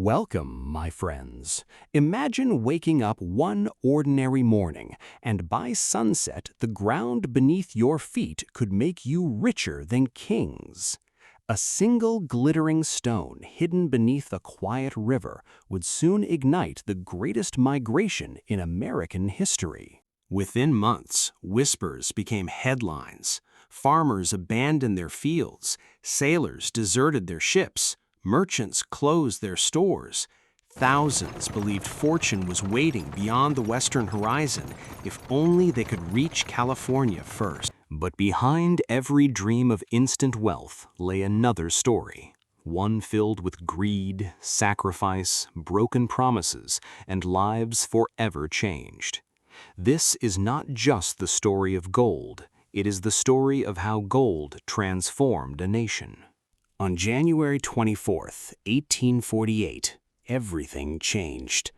Welcome, my friends. Imagine waking up one ordinary morning, and by sunset, the ground beneath your feet could make you richer than kings. A single glittering stone hidden beneath a quiet river would soon ignite the greatest migration in American history. Within months, whispers became headlines. Farmers abandoned their fields, sailors deserted their ships, merchants closed their stores. Thousands believed fortune was waiting beyond the western horizon if only they could reach California first. But behind every dream of instant wealth lay another story, one filled with greed, sacrifice, broken promises, and lives forever changed. This is not just the story of gold, it is the story of how gold transformed a nation. On January 24th, 1848, everything changed.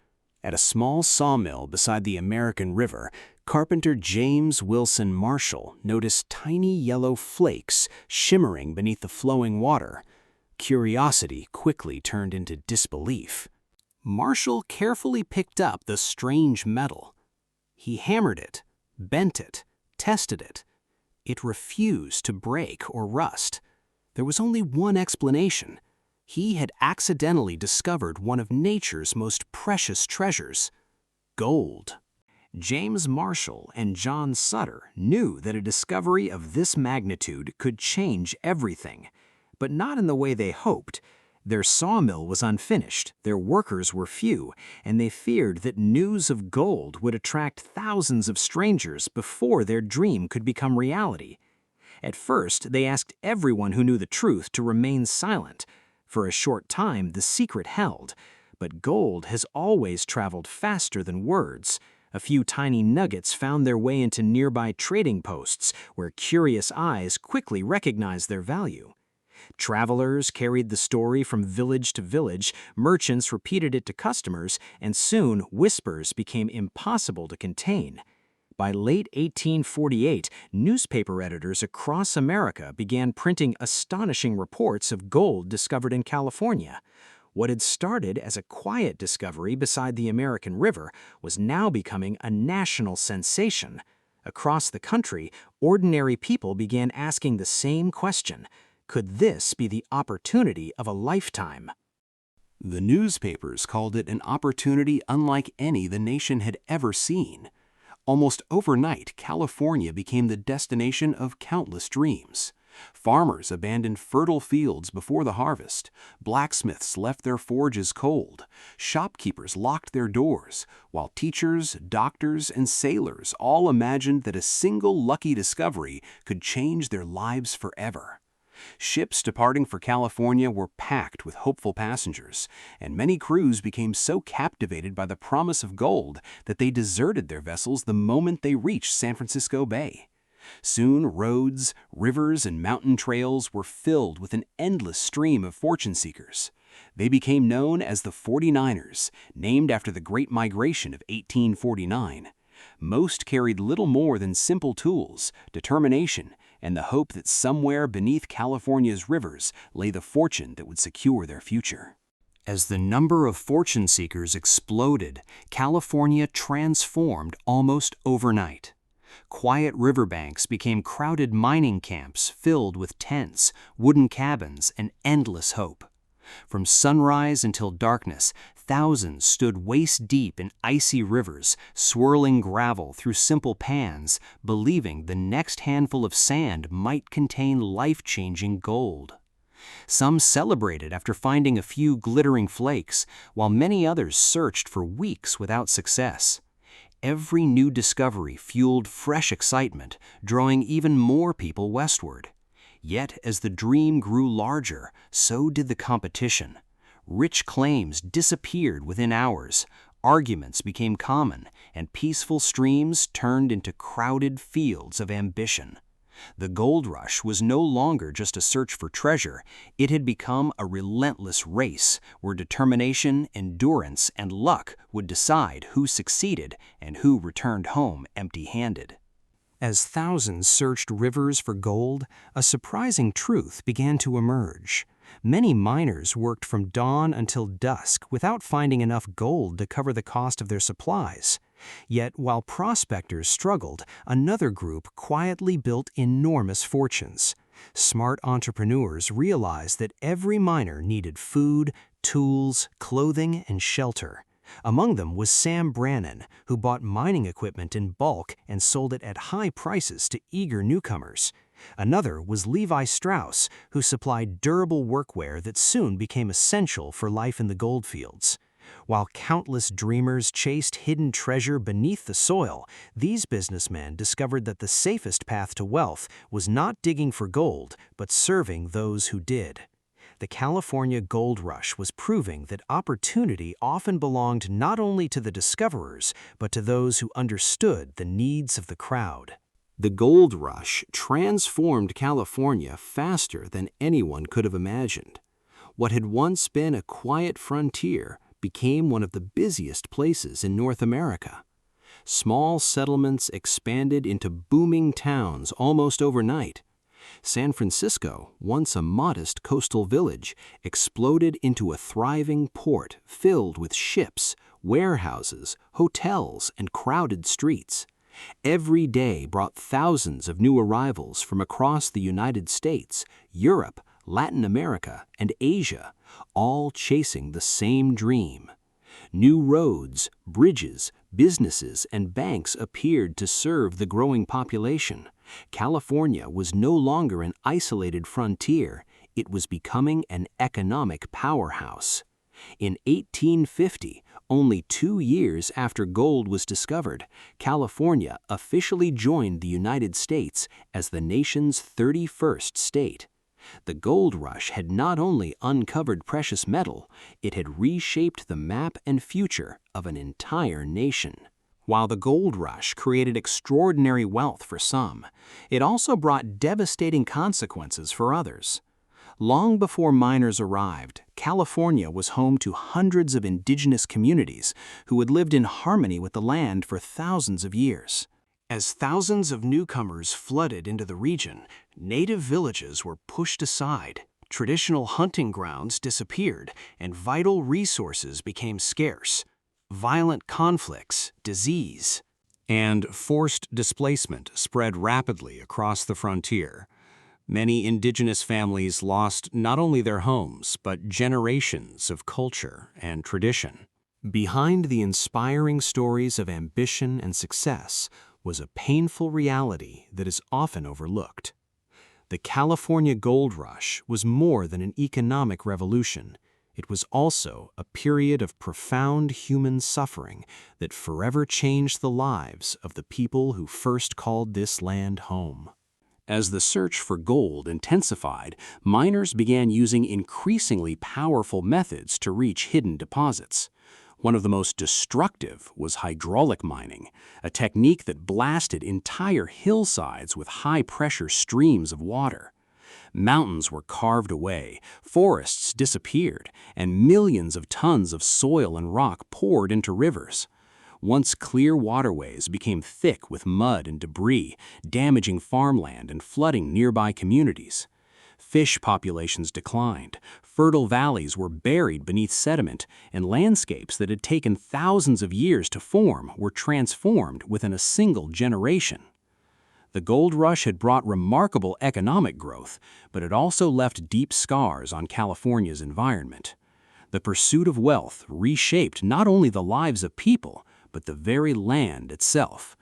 At a small sawmill beside the American River, carpenter James Wilson Marshall noticed tiny yellow flakes shimmering beneath the flowing water. Curiosity quickly turned into disbelief. Marshall carefully picked up the strange metal. He hammered it, bent it, tested it. It refused to break or rust. There was only one explanation. He had accidentally discovered one of nature's most precious treasures: gold. James Marshall and John Sutter knew that a discovery of this magnitude could change everything, but not in the way they hoped. Their sawmill was unfinished, their workers were few, and they feared that news of gold would attract thousands of strangers before their dream could become reality. At first, they asked everyone who knew the truth to remain silent. For a short time, the secret held, but gold has always traveled faster than words. A few tiny nuggets found their way into nearby trading posts, where curious eyes quickly recognized their value. Travelers carried the story from village to village, merchants repeated it to customers, and soon whispers became impossible to contain. By late 1848, newspaper editors across America began printing astonishing reports of gold discovered in California. What had started as a quiet discovery beside the American River was now becoming a national sensation. Across the country, ordinary people began asking the same question: could this be the opportunity of a lifetime? The newspapers called it an opportunity unlike any the nation had ever seen. Almost overnight, California became the destination of countless dreams. Farmers abandoned fertile fields before the harvest. Blacksmiths left their forges cold. Shopkeepers locked their doors, while teachers, doctors, and sailors all imagined that a single lucky discovery could change their lives forever. Ships departing for California were packed with hopeful passengers, and many crews became so captivated by the promise of gold that they deserted their vessels the moment they reached San Francisco Bay. Soon, roads, rivers, and mountain trails were filled with an endless stream of fortune seekers. They became known as the 49ers, named after the Great Migration of 1849. Most carried little more than simple tools, determination, and the hope that somewhere beneath California's rivers lay the fortune that would secure their future. As the number of fortune seekers exploded, California transformed almost overnight. Quiet riverbanks became crowded mining camps filled with tents, wooden cabins, and endless hope. From sunrise until darkness, thousands stood waist-deep in icy rivers, swirling gravel through simple pans, believing the next handful of sand might contain life-changing gold. Some celebrated after finding a few glittering flakes, while many others searched for weeks without success. Every new discovery fueled fresh excitement, drawing even more people westward. Yet, as the dream grew larger, so did the competition. Rich claims disappeared within hours, arguments became common, and peaceful streams turned into crowded fields of ambition. The gold rush was no longer just a search for treasure, it had become a relentless race where determination, endurance, and luck would decide who succeeded and who returned home empty-handed. As thousands searched rivers for gold, a surprising truth began to emerge. Many miners worked from dawn until dusk without finding enough gold to cover the cost of their supplies. Yet, while prospectors struggled, another group quietly built enormous fortunes. Smart entrepreneurs realized that every miner needed food, tools, clothing, and shelter. Among them was Sam Brannan, who bought mining equipment in bulk and sold it at high prices to eager newcomers. Another was Levi Strauss, who supplied durable workwear that soon became essential for life in the goldfields. While countless dreamers chased hidden treasure beneath the soil, these businessmen discovered that the safest path to wealth was not digging for gold, but serving those who did. The California gold rush was proving that opportunity often belonged not only to the discoverers, but to those who understood the needs of the crowd. The gold rush transformed California faster than anyone could have imagined. What had once been a quiet frontier became one of the busiest places in North America. Small settlements expanded into booming towns almost overnight. San Francisco, once a modest coastal village, exploded into a thriving port filled with ships, warehouses, hotels, and crowded streets. Every day brought thousands of new arrivals from across the United States, Europe, Latin America, and Asia, all chasing the same dream. New roads, bridges, businesses, and banks appeared to serve the growing population. California was no longer an isolated frontier, it was becoming an economic powerhouse. In 1850, only 2 years after gold was discovered, California officially joined the United States as the nation's 31st state. The gold rush had not only uncovered precious metal, it had reshaped the map and future of an entire nation. While the gold rush created extraordinary wealth for some, it also brought devastating consequences for others. Long before miners arrived, California was home to hundreds of indigenous communities who had lived in harmony with the land for thousands of years. As thousands of newcomers flooded into the region, native villages were pushed aside, traditional hunting grounds disappeared, and vital resources became scarce. Violent conflicts, disease, and forced displacement spread rapidly across the frontier. Many indigenous families lost not only their homes, but generations of culture and tradition. Behind the inspiring stories of ambition and success was a painful reality that is often overlooked. The California gold rush was more than an economic revolution. It was also a period of profound human suffering that forever changed the lives of the people who first called this land home. As the search for gold intensified, miners began using increasingly powerful methods to reach hidden deposits. One of the most destructive was hydraulic mining, a technique that blasted entire hillsides with high-pressure streams of water. Mountains were carved away, forests disappeared, and millions of tons of soil and rock poured into rivers. Once clear waterways became thick with mud and debris, damaging farmland and flooding nearby communities. Fish populations declined, fertile valleys were buried beneath sediment, and landscapes that had taken thousands of years to form were transformed within a single generation. The gold rush had brought remarkable economic growth, but it also left deep scars on California's environment. The pursuit of wealth reshaped not only the lives of people, but the very land itself.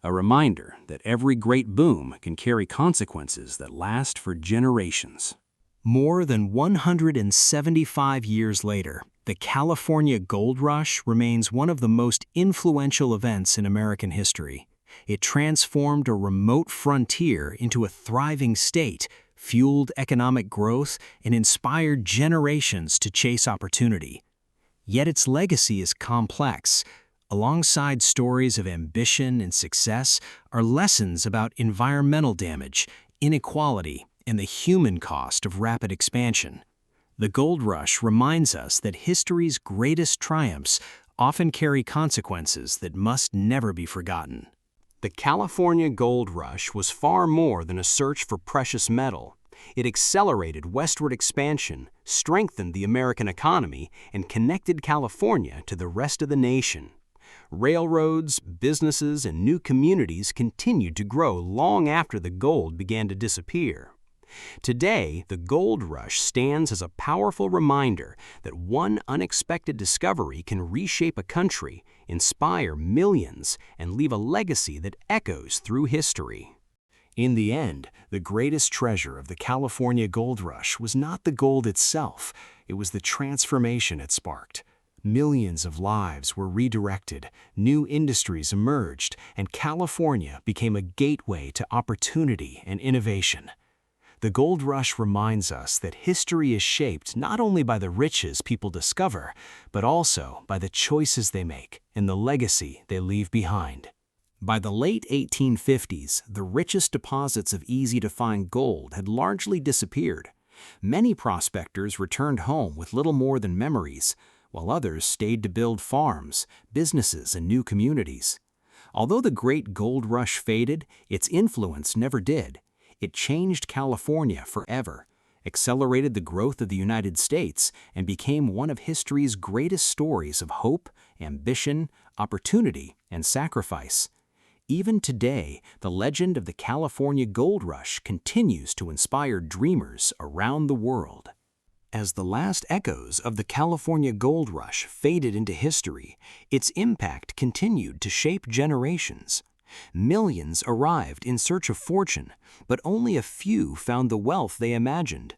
A reminder that every great boom can carry consequences that last for generations. More than 175 years later, the California gold rush remains one of the most influential events in American history. It transformed a remote frontier into a thriving state, fueled economic growth, and inspired generations to chase opportunity. Yet its legacy is complex. Alongside stories of ambition and success are lessons about environmental damage, inequality, and the human cost of rapid expansion. The gold rush reminds us that history's greatest triumphs often carry consequences that must never be forgotten. The California Gold Rush was far more than a search for precious metal. It accelerated westward expansion, strengthened the American economy, and connected California to the rest of the nation. Railroads, businesses, and new communities continued to grow long after the gold began to disappear. Today, the gold rush stands as a powerful reminder that one unexpected discovery can reshape a country, inspire millions, and leave a legacy that echoes through history. In the end, the greatest treasure of the California gold rush was not the gold itself, it was the transformation it sparked. Millions of lives were redirected, new industries emerged, and California became a gateway to opportunity and innovation. The gold rush reminds us that history is shaped not only by the riches people discover, but also by the choices they make and the legacy they leave behind. By the late 1850s, the richest deposits of easy-to-find gold had largely disappeared. Many prospectors returned home with little more than memories, while others stayed to build farms, businesses, and new communities. Although the great gold rush faded, its influence never did. It changed California forever, accelerated the growth of the United States, and became one of history's greatest stories of hope, ambition, opportunity, and sacrifice. Even today, the legend of the California Gold Rush continues to inspire dreamers around the world. As the last echoes of the California Gold Rush faded into history, its impact continued to shape generations. Millions arrived in search of fortune, but only a few found the wealth they imagined.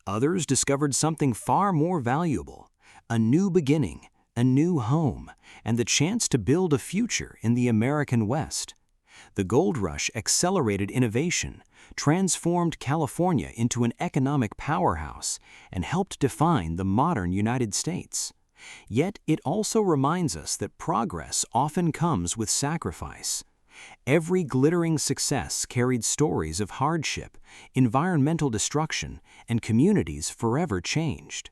Others discovered something far more valuable: a new beginning, a new home, and the chance to build a future in the American West. The gold rush accelerated innovation, transformed California into an economic powerhouse, and helped define the modern United States. Yet it also reminds us that progress often comes with sacrifice. Every glittering success carried stories of hardship, environmental destruction, and communities forever changed.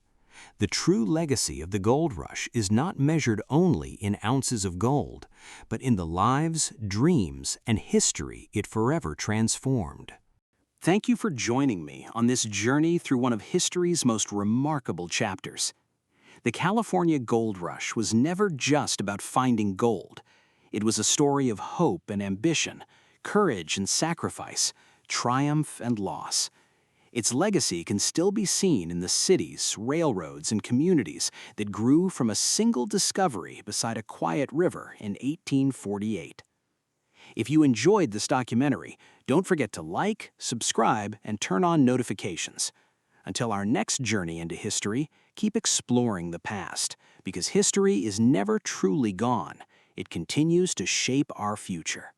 The true legacy of the gold rush is not measured only in ounces of gold, but in the lives, dreams, and history it forever transformed. Thank you for joining me on this journey through one of history's most remarkable chapters. The California Gold Rush was never just about finding gold. It was a story of hope and ambition, courage and sacrifice, triumph and loss. Its legacy can still be seen in the cities, railroads, and communities that grew from a single discovery beside a quiet river in 1848. If you enjoyed this documentary, don't forget to like, subscribe, and turn on notifications. Until our next journey into history, keep exploring the past, because history is never truly gone. It continues to shape our future.